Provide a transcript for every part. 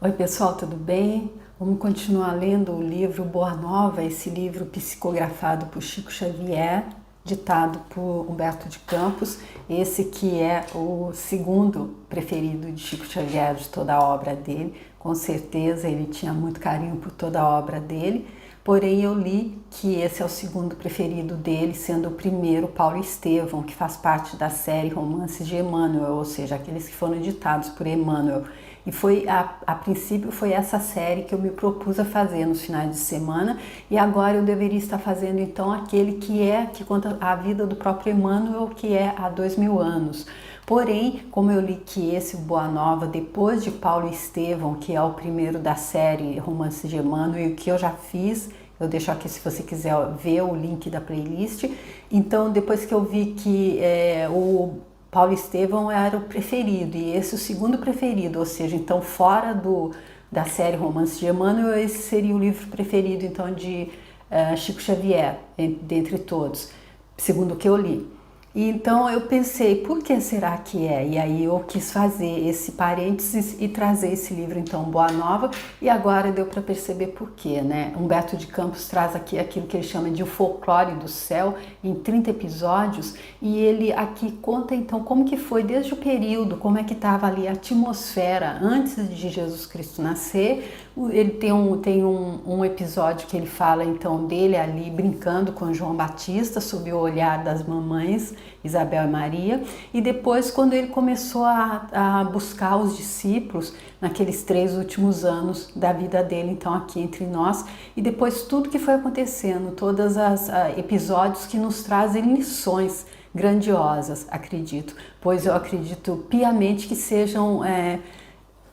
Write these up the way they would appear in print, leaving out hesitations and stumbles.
Oi pessoal, tudo bem? Vamos continuar lendo o livro Boa Nova, esse livro psicografado por Chico Xavier, ditado por Humberto de Campos, esse que é o segundo preferido de Chico Xavier, de toda a obra dele. Com certeza ele tinha muito carinho por toda a obra dele, porém eu li que esse é o segundo preferido dele, sendo o primeiro Paulo Estevão, que faz parte da série Romances de Emmanuel, ou seja, aqueles que foram ditados por Emmanuel. E foi a princípio foi essa série que eu me propus a fazer nos finais de semana, e agora eu deveria estar fazendo então aquele que conta a vida do próprio Emmanuel, que é há 2000 anos. Porém, como eu li que esse Boa Nova, depois de Paulo Estevão, que é o primeiro da série Romances de Emmanuel, e o que eu já fiz, eu deixo aqui se você quiser ver o link da playlist. Então, depois que eu vi que o Paulo Estevão era o preferido e esse o segundo preferido, ou seja, então fora da série Romance de Emmanuel, esse seria o livro preferido então de Chico Xavier, dentre todos, segundo o que eu li. E então eu pensei, por que será que é? E aí eu quis fazer esse parênteses e trazer esse livro então Boa Nova, e agora deu para perceber por quê, né? Humberto de Campos traz aqui aquilo que ele chama de o folclore do céu em 30 episódios, e ele aqui conta então como que foi desde o período, como é que estava ali a atmosfera antes de Jesus Cristo nascer. Ele tem um episódio que ele fala então dele ali brincando com João Batista sob o olhar das mamães Isabel e Maria, e depois quando ele começou a buscar os discípulos naqueles 3 últimos anos da vida dele, então aqui entre nós, e depois tudo que foi acontecendo, todos os episódios que nos trazem lições grandiosas, acredito, pois eu acredito piamente que sejam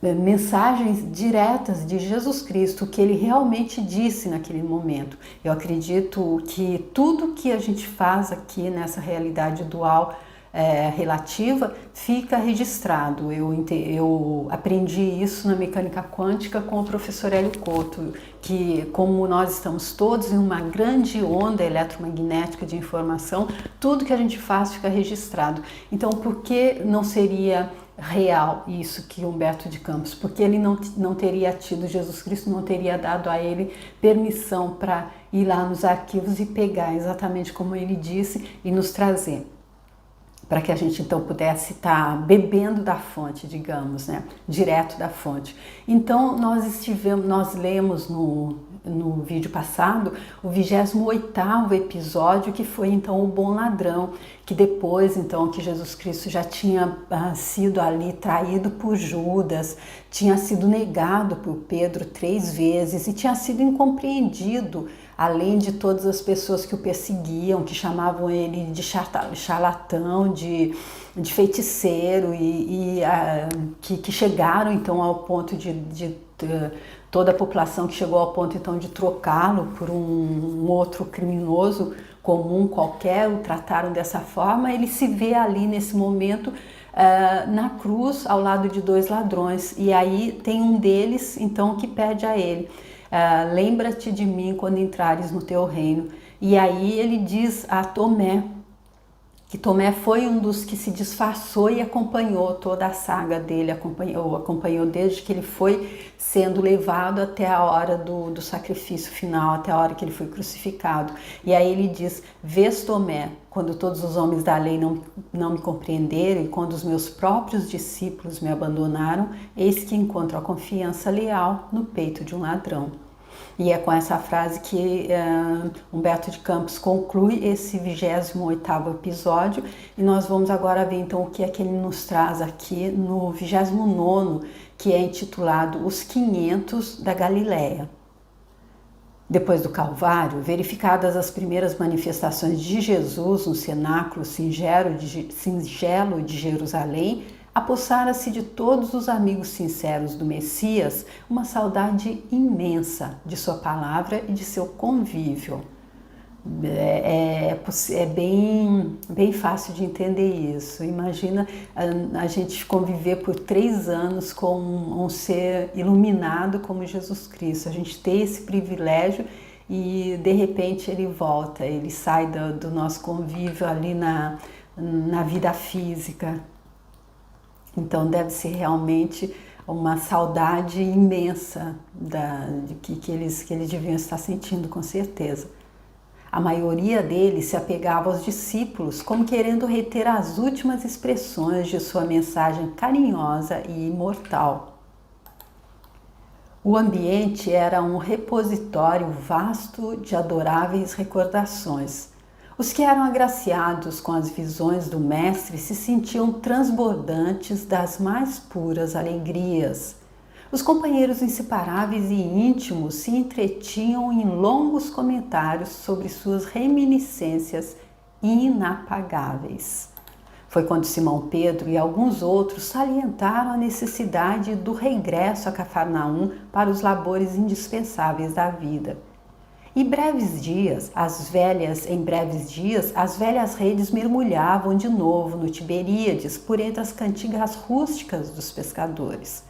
mensagens diretas de Jesus Cristo, o que ele realmente disse naquele momento. Eu acredito que tudo que a gente faz aqui nessa realidade dual relativa fica registrado. Eu aprendi isso na mecânica quântica com o professor Hélio Couto, que como nós estamos todos em uma grande onda eletromagnética de informação, tudo que a gente faz fica registrado. Então, por que não seria real isso que Humberto de Campos, porque ele não teria tido, Jesus Cristo não teria dado a ele permissão para ir lá nos arquivos e pegar exatamente como ele disse e nos trazer, para que a gente então pudesse estar bebendo da fonte, digamos, né, direto da fonte. Então nós lemos no vídeo passado o 28º episódio, que foi então o bom ladrão, que depois então que Jesus Cristo já tinha sido ali traído por Judas, tinha sido negado por Pedro 3 vezes e tinha sido incompreendido, além de todas as pessoas que o perseguiam, que chamavam ele de charlatão, de feiticeiro, que chegaram então ao ponto de toda a população que chegou ao ponto então de trocá-lo por um outro criminoso comum qualquer, o trataram dessa forma. Ele se vê ali nesse momento na cruz ao lado de 2 ladrões, e aí tem um deles então que pede a ele: lembra-te de mim quando entrares no teu reino. E aí ele diz a Tomé, que Tomé foi um dos que se disfarçou e acompanhou toda a saga dele, acompanhou desde que ele foi sendo levado até a hora do sacrifício final, até a hora que ele foi crucificado. E aí ele diz: vês, Tomé, quando todos os homens da lei não me compreenderam e quando os meus próprios discípulos me abandonaram, eis que encontro a confiança leal no peito de um ladrão. E é com essa frase que Humberto de Campos conclui esse 28º episódio, e nós vamos agora ver então o que é que ele nos traz aqui no 29º, que é intitulado Os 500 da Galileia. Depois do Calvário, verificadas as primeiras manifestações de Jesus no cenáculo singelo de Jerusalém, apossara-se de todos os amigos sinceros do Messias uma saudade imensa de sua palavra e de seu convívio. É bem fácil de entender isso. Imagina a gente conviver por 3 anos com um ser iluminado como Jesus Cristo, a gente ter esse privilégio e de repente ele volta, ele sai do nosso convívio ali na vida física. Então deve ser realmente uma saudade imensa de que eles deviam estar sentindo, com certeza. A maioria deles se apegava aos discípulos, como querendo reter as últimas expressões de sua mensagem carinhosa e imortal. O ambiente era um repositório vasto de adoráveis recordações. Os que eram agraciados com as visões do Mestre se sentiam transbordantes das mais puras alegrias. Os companheiros inseparáveis e íntimos se entretinham em longos comentários sobre suas reminiscências inapagáveis. Foi quando Simão Pedro e alguns outros salientaram a necessidade do regresso a Cafarnaum para os labores indispensáveis da vida. Em breves dias, as velhas redes mergulhavam de novo no Tiberíades por entre as cantigas rústicas dos pescadores.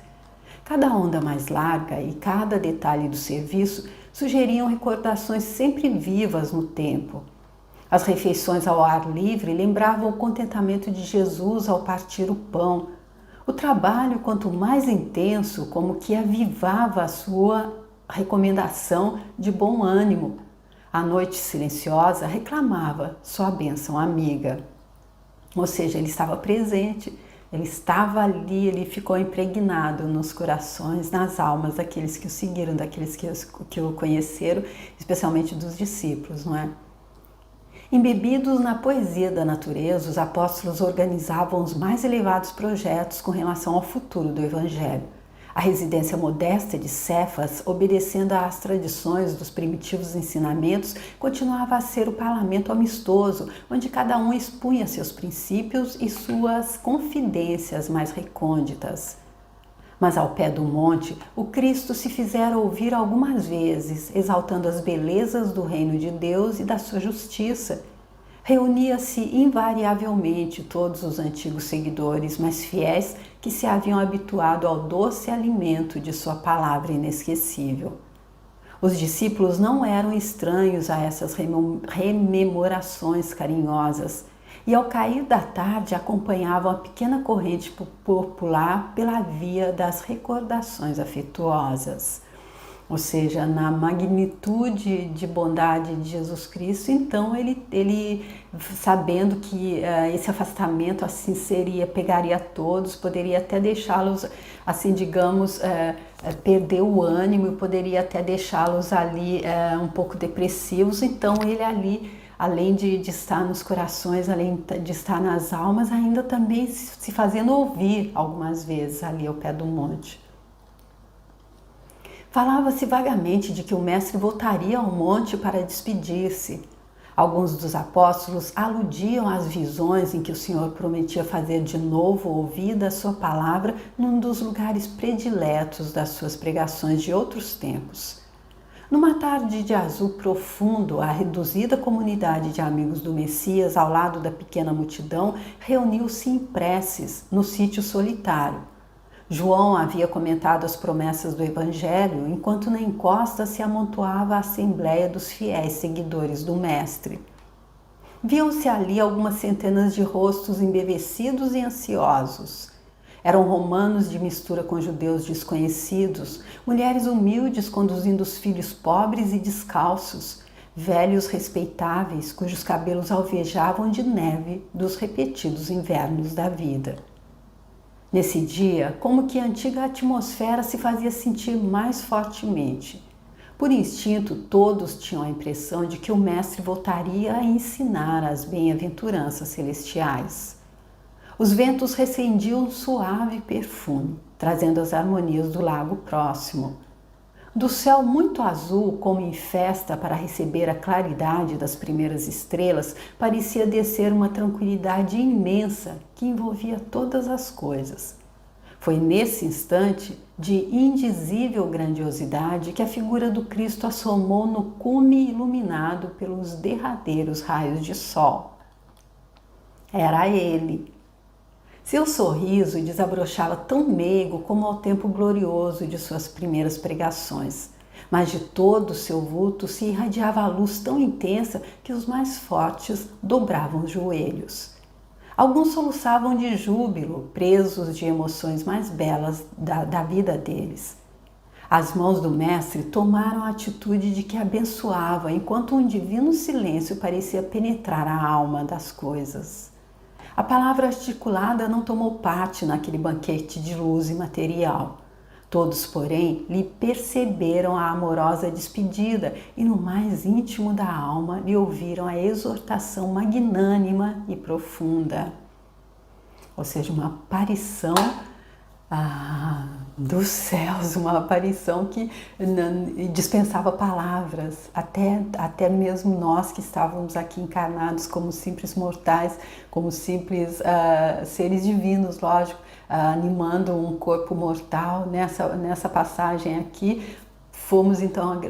Cada onda mais larga e cada detalhe do serviço sugeriam recordações sempre vivas no tempo. As refeições ao ar livre lembravam o contentamento de Jesus ao partir o pão. O trabalho, quanto mais intenso, como que avivava a sua recomendação de bom ânimo. A noite silenciosa reclamava sua bênção amiga. Ou seja, ele estava presente. Ele estava ali, ele ficou impregnado nos corações, nas almas daqueles que o seguiram, daqueles que o conheceram, especialmente dos discípulos, não é? Embebidos na poesia da natureza, os apóstolos organizavam os mais elevados projetos com relação ao futuro do Evangelho. A residência modesta de Cefas, obedecendo às tradições dos primitivos ensinamentos, continuava a ser o parlamento amistoso, onde cada um expunha seus princípios e suas confidências mais recônditas. Mas ao pé do monte, o Cristo se fizera ouvir algumas vezes, exaltando as belezas do reino de Deus e da sua justiça. Reunia-se invariavelmente todos os antigos seguidores mais fiéis que se haviam habituado ao doce alimento de sua palavra inesquecível. Os discípulos não eram estranhos a essas rememorações carinhosas e ao cair da tarde acompanhavam a pequena corrente popular pela via das recordações afetuosas. Ou seja, na magnitude de bondade de Jesus Cristo, então ele sabendo que esse afastamento assim pegaria todos, poderia até deixá-los, assim digamos, perder o ânimo e poderia até deixá-los ali um pouco depressivos. Então ele ali, além de estar nos corações, além de estar nas almas, ainda também se fazendo ouvir algumas vezes ali ao pé do monte. Falava-se vagamente de que o mestre voltaria ao monte para despedir-se. Alguns dos apóstolos aludiam às visões em que o Senhor prometia fazer de novo ouvida a sua palavra num dos lugares prediletos das suas pregações de outros tempos. Numa tarde de azul profundo, a reduzida comunidade de amigos do Messias, ao lado da pequena multidão, reuniu-se em preces no sítio solitário. João havia comentado as promessas do Evangelho, enquanto na encosta se amontoava a assembleia dos fiéis seguidores do Mestre. Viam-se ali algumas centenas de rostos embevecidos e ansiosos. Eram romanos de mistura com judeus desconhecidos, mulheres humildes conduzindo os filhos pobres e descalços, velhos respeitáveis cujos cabelos alvejavam de neve dos repetidos invernos da vida. Nesse dia, como que a antiga atmosfera se fazia sentir mais fortemente. Por instinto, todos tinham a impressão de que o Mestre voltaria a ensinar as bem-aventuranças celestiais. Os ventos recendiam um suave perfume, trazendo as harmonias do lago próximo. Do céu muito azul, como em festa para receber a claridade das primeiras estrelas, parecia descer uma tranquilidade imensa que envolvia todas as coisas. Foi nesse instante de indizível grandiosidade que a figura do Cristo assomou no cume iluminado pelos derradeiros raios de sol. Era ele. Seu sorriso desabrochava tão meigo como ao tempo glorioso de suas primeiras pregações, mas de todo o seu vulto se irradiava a luz tão intensa que os mais fortes dobravam os joelhos. Alguns soluçavam de júbilo, presos de emoções mais belas da vida deles. As mãos do mestre tomaram a atitude de que abençoava, enquanto um divino silêncio parecia penetrar a alma das coisas. A palavra articulada não tomou parte naquele banquete de luz imaterial. Todos, porém, lhe perceberam a amorosa despedida e no mais íntimo da alma lhe ouviram a exortação magnânima e profunda. Ou seja, uma aparição dos céus, uma aparição que dispensava palavras, até mesmo nós que estávamos aqui encarnados como simples mortais, como simples seres divinos, lógico, animando um corpo mortal. Nessa passagem aqui, fomos então,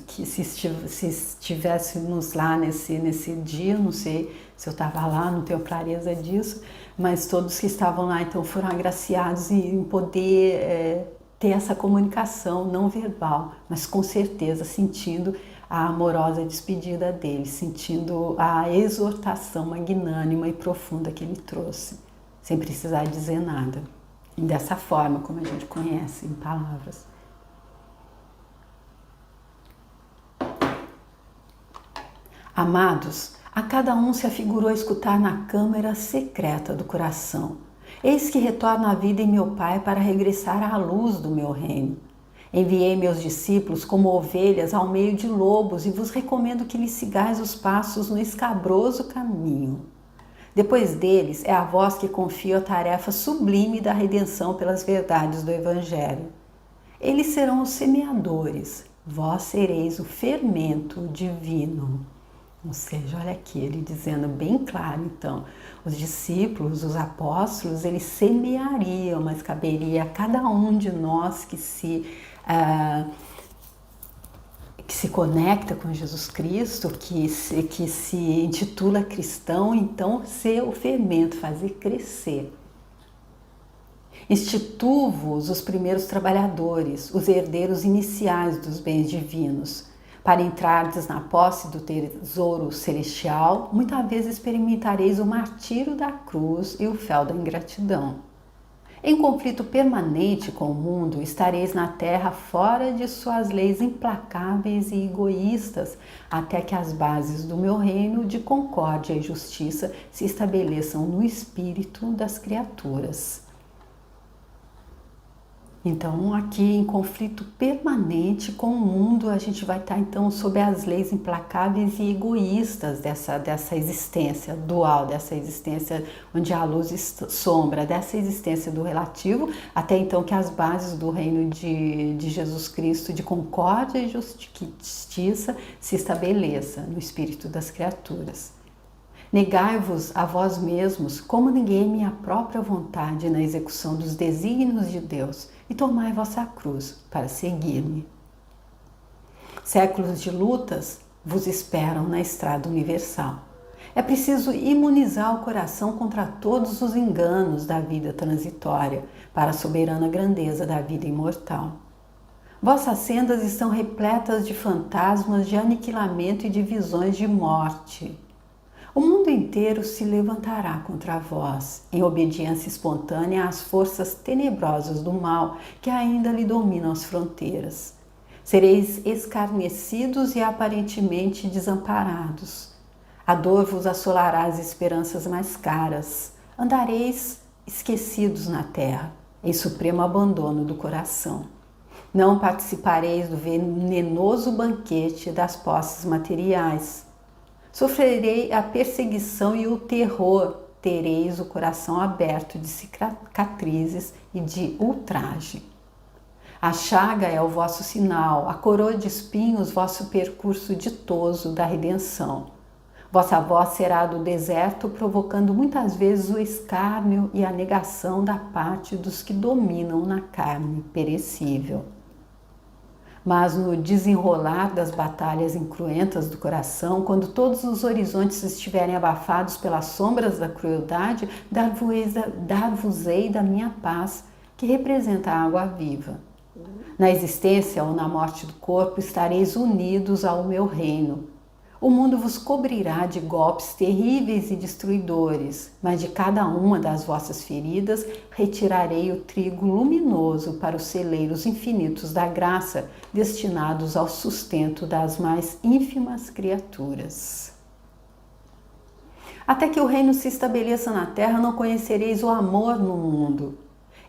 que se estivéssemos lá nesse dia, não sei se eu estava lá, não tenho clareza disso, mas todos que estavam lá então foram agraciados em poder ter essa comunicação não verbal, mas com certeza sentindo a amorosa despedida dele, sentindo a exortação magnânima e profunda que ele trouxe, sem precisar dizer nada. E dessa forma, como a gente conhece em palavras. Amados, a cada um se afigurou escutar na câmara secreta do coração. Eis que retorno à vida em meu Pai para regressar à luz do meu reino. Enviei meus discípulos como ovelhas ao meio de lobos e vos recomendo que lhes sigais os passos no escabroso caminho. Depois deles, é a vós que confio a tarefa sublime da redenção pelas verdades do Evangelho. Eles serão os semeadores, vós sereis o fermento divino. Ou seja, olha aqui, ele dizendo bem claro, então, os discípulos, os apóstolos, eles semeariam, mas caberia a cada um de nós que se conecta com Jesus Cristo, que se intitula cristão, então ser o fermento, fazer crescer. Instituo-vos os primeiros trabalhadores, os herdeiros iniciais dos bens divinos. Para entrardes na posse do tesouro celestial, muitas vezes experimentareis o martírio da cruz e o fel da ingratidão. Em conflito permanente com o mundo, estareis na terra fora de suas leis implacáveis e egoístas, até que as bases do meu reino de concórdia e justiça se estabeleçam no espírito das criaturas. Então, aqui em conflito permanente com o mundo, a gente vai estar então sob as leis implacáveis e egoístas dessa existência dual, dessa existência onde há luz e sombra, dessa existência do relativo, até então que as bases do reino de Jesus Cristo, de concórdia e justiça, se estabeleça no espírito das criaturas. Negai-vos a vós mesmos, como ninguém minha própria vontade na execução dos desígnios de Deus, e tomai vossa cruz para seguir-me. Séculos de lutas vos esperam na estrada universal. É preciso imunizar o coração contra todos os enganos da vida transitória, para a soberana grandeza da vida imortal. Vossas sendas estão repletas de fantasmas de aniquilamento e de visões de morte. O mundo inteiro se levantará contra vós, em obediência espontânea às forças tenebrosas do mal que ainda lhe dominam as fronteiras. Sereis escarnecidos e aparentemente desamparados. A dor vos assolará as esperanças mais caras. Andareis esquecidos na terra, em supremo abandono do coração. Não participareis do venenoso banquete das posses materiais. Sofrerei a perseguição e o terror, tereis o coração aberto de cicatrizes e de ultraje. A chaga é o vosso sinal, a coroa de espinhos vosso percurso ditoso da redenção. Vossa voz será do deserto, provocando muitas vezes o escárnio e a negação da parte dos que dominam na carne perecível. Mas no desenrolar das batalhas incruentas do coração, quando todos os horizontes estiverem abafados pelas sombras da crueldade, dar-vos-ei da minha paz, que representa a água viva. Na existência ou na morte do corpo, estareis unidos ao meu reino. O mundo vos cobrirá de golpes terríveis e destruidores, mas de cada uma das vossas feridas retirarei o trigo luminoso para os celeiros infinitos da graça, destinados ao sustento das mais ínfimas criaturas. Até que o reino se estabeleça na terra, não conhecereis o amor no mundo.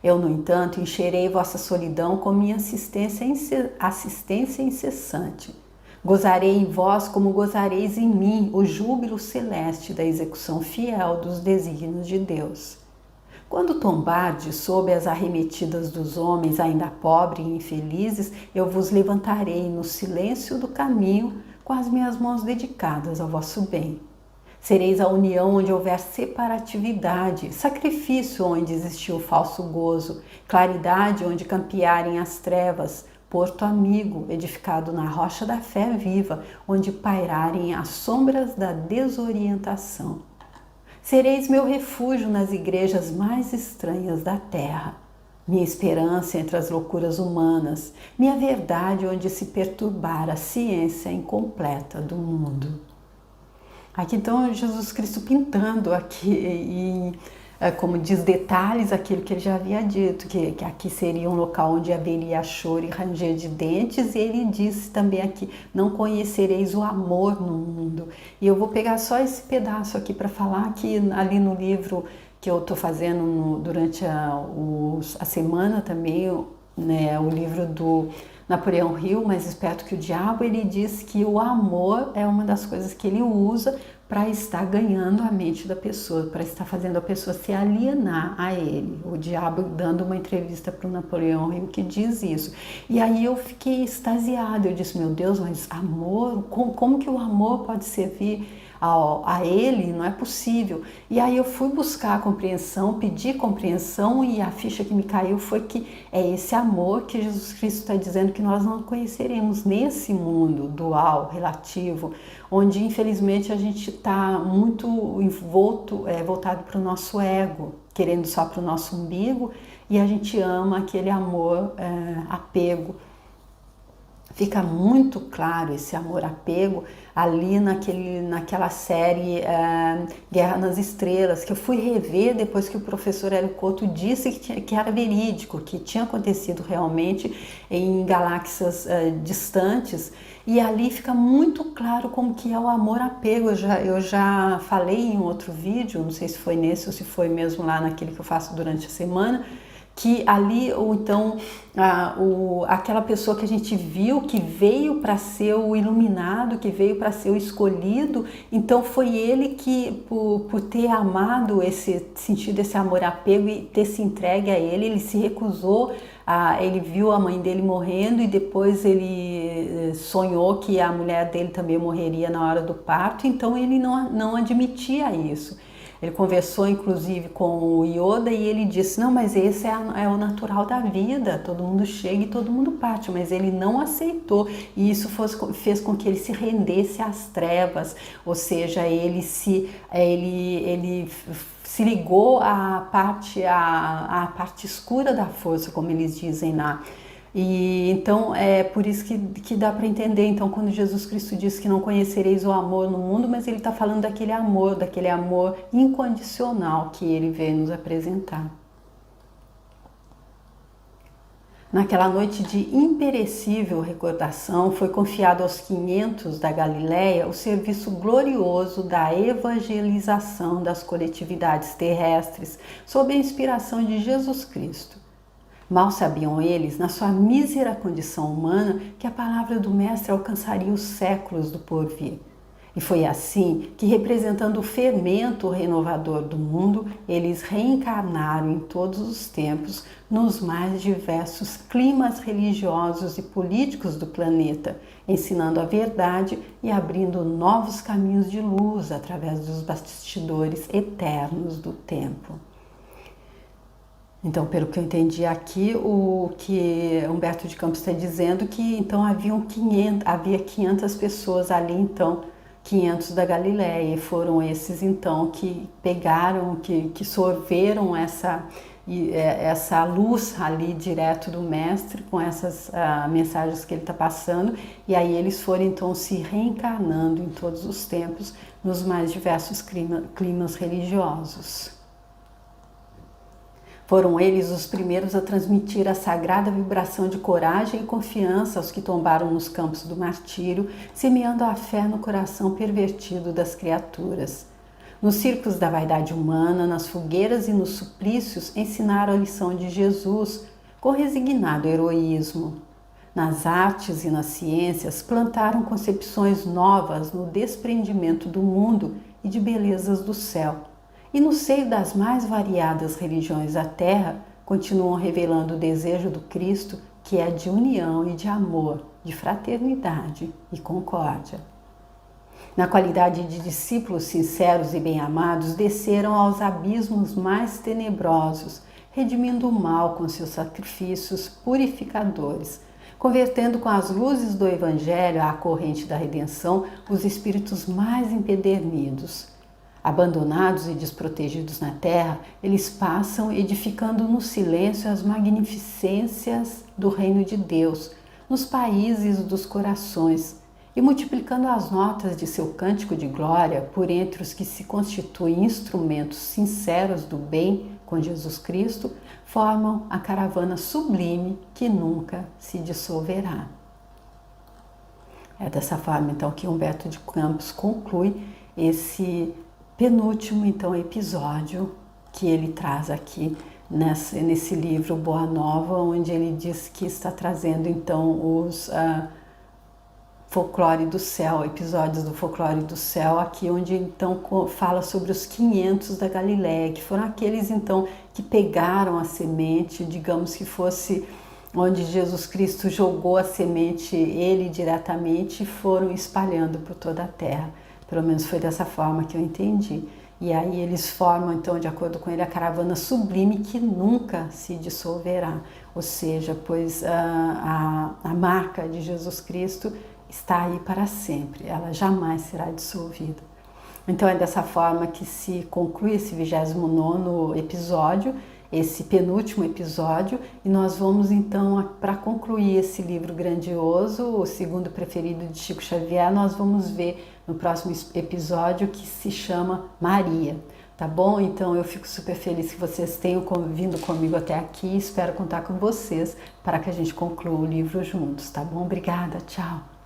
Eu, no entanto, encherei vossa solidão com minha assistência incessante. Gozarei em vós como gozareis em mim o júbilo celeste da execução fiel dos desígnios de Deus. Quando tombardes sob as arremetidas dos homens ainda pobres e infelizes, eu vos levantarei no silêncio do caminho com as minhas mãos dedicadas ao vosso bem. Sereis a união onde houver separatividade, sacrifício onde existiu falso gozo, claridade onde campearem as trevas, porto amigo, edificado na rocha da fé viva, onde pairarem as sombras da desorientação. Sereis meu refúgio nas igrejas mais estranhas da terra, minha esperança entre as loucuras humanas, minha verdade onde se perturbar a ciência incompleta do mundo. Aqui então Jesus Cristo pintando aqui como diz, detalhes aquilo que ele já havia dito, que aqui seria um local onde haveria choro e ranger de dentes, e ele disse também aqui, não conhecereis o amor no mundo. E eu vou pegar só esse pedaço aqui para falar que ali no livro que eu estou fazendo durante a semana também, né, o livro do Napoleão Hill, Mais Esperto que o Diabo, ele diz que o amor é uma das coisas que ele usa para estar ganhando a mente da pessoa, para estar fazendo a pessoa se alienar a ele. O diabo dando uma entrevista para o Napoleão Hill que diz isso. E aí eu fiquei extasiada, eu disse, meu Deus, mas amor, como que o amor pode servir a ele? Não é possível. E aí eu fui buscar a compreensão, pedi compreensão, e a ficha que me caiu foi que é esse amor que Jesus Cristo está dizendo que nós não conheceremos nesse mundo dual, relativo, onde infelizmente a gente está muito voltado para o nosso ego, querendo só para o nosso umbigo, e a gente ama aquele amor apego. Fica muito claro esse amor-apego ali naquela série Guerra nas Estrelas, que eu fui rever depois que o professor Hélio Couto disse que era verídico, que tinha acontecido realmente em galáxias distantes, e ali fica muito claro como que é o amor-apego. Eu já falei em outro vídeo, não sei se foi nesse ou se foi mesmo lá naquele que eu faço durante a semana, que ali, ou então, aquela pessoa que a gente viu, que veio para ser o iluminado, que veio para ser o escolhido, então foi ele que, por ter amado sentido esse amor-apego e ter se entregue a ele se recusou, ele viu a mãe dele morrendo e depois ele sonhou que a mulher dele também morreria na hora do parto, então ele não admitia isso. Ele conversou inclusive com o Yoda e ele disse, não, mas esse é o natural da vida, todo mundo chega e todo mundo parte, mas ele não aceitou, e isso fez com que ele se rendesse às trevas, ou seja, ele se ligou à parte escura da força, como eles dizem lá. E então é por isso que dá para entender, então, quando Jesus Cristo diz que não conhecereis o amor no mundo, mas ele está falando daquele amor incondicional que ele veio nos apresentar. Naquela noite de imperecível recordação, foi confiado aos 500 da Galileia o serviço glorioso da evangelização das coletividades terrestres, sob a inspiração de Jesus Cristo. Mal sabiam eles, na sua mísera condição humana, que a palavra do Mestre alcançaria os séculos do porvir. E foi assim que, representando o fermento renovador do mundo, eles reencarnaram em todos os tempos nos mais diversos climas religiosos e políticos do planeta, ensinando a verdade e abrindo novos caminhos de luz através dos bastidores eternos do tempo. Então, pelo que eu entendi aqui, o que Humberto de Campos está dizendo que então havia 500 pessoas ali, então 500 da Galileia, e foram esses então que pegaram, que sorveram essa luz ali direto do mestre com essas mensagens que ele está passando, e aí eles foram então se reencarnando em todos os tempos nos mais diversos climas religiosos. Foram eles os primeiros a transmitir a sagrada vibração de coragem e confiança aos que tombaram nos campos do martírio, semeando a fé no coração pervertido das criaturas. Nos circos da vaidade humana, nas fogueiras e nos suplícios, ensinaram a lição de Jesus com resignado heroísmo. Nas artes e nas ciências, plantaram concepções novas no desprendimento do mundo e de belezas do céu. E no seio das mais variadas religiões da terra, continuam revelando o desejo do Cristo, que é de união e de amor, de fraternidade e concórdia. Na qualidade de discípulos sinceros e bem-amados, desceram aos abismos mais tenebrosos, redimindo o mal com seus sacrifícios purificadores, convertendo com as luzes do Evangelho à corrente da redenção os espíritos mais empedernidos. Abandonados e desprotegidos na terra, eles passam edificando no silêncio as magnificências do reino de Deus, nos países dos corações, e multiplicando as notas de seu cântico de glória por entre os que se constituem instrumentos sinceros do bem com Jesus Cristo, formam a caravana sublime que nunca se dissolverá. É dessa forma, então, que Humberto de Campos conclui esse penúltimo, então, episódio que ele traz aqui nesse livro Boa Nova, onde ele diz que está trazendo, então, os Folclore do Céu, episódios do Folclore do Céu, aqui onde, então, fala sobre os 500 da Galileia, que foram aqueles, então, que pegaram a semente, digamos que fosse onde Jesus Cristo jogou a semente, ele diretamente, e foram espalhando por toda a terra. Pelo menos foi dessa forma que eu entendi. E aí eles formam, então, de acordo com ele, a caravana sublime que nunca se dissolverá. Ou seja, pois a marca de Jesus Cristo está aí para sempre, ela jamais será dissolvida. Então é dessa forma que se conclui esse 29º episódio, esse penúltimo episódio, e nós vamos então, para concluir esse livro grandioso, o segundo preferido de Chico Xavier, nós vamos ver no próximo episódio, que se chama Maria. Tá bom? Então eu fico super feliz que vocês tenham vindo comigo até aqui, espero contar com vocês para que a gente conclua o livro juntos, tá bom? Obrigada, tchau!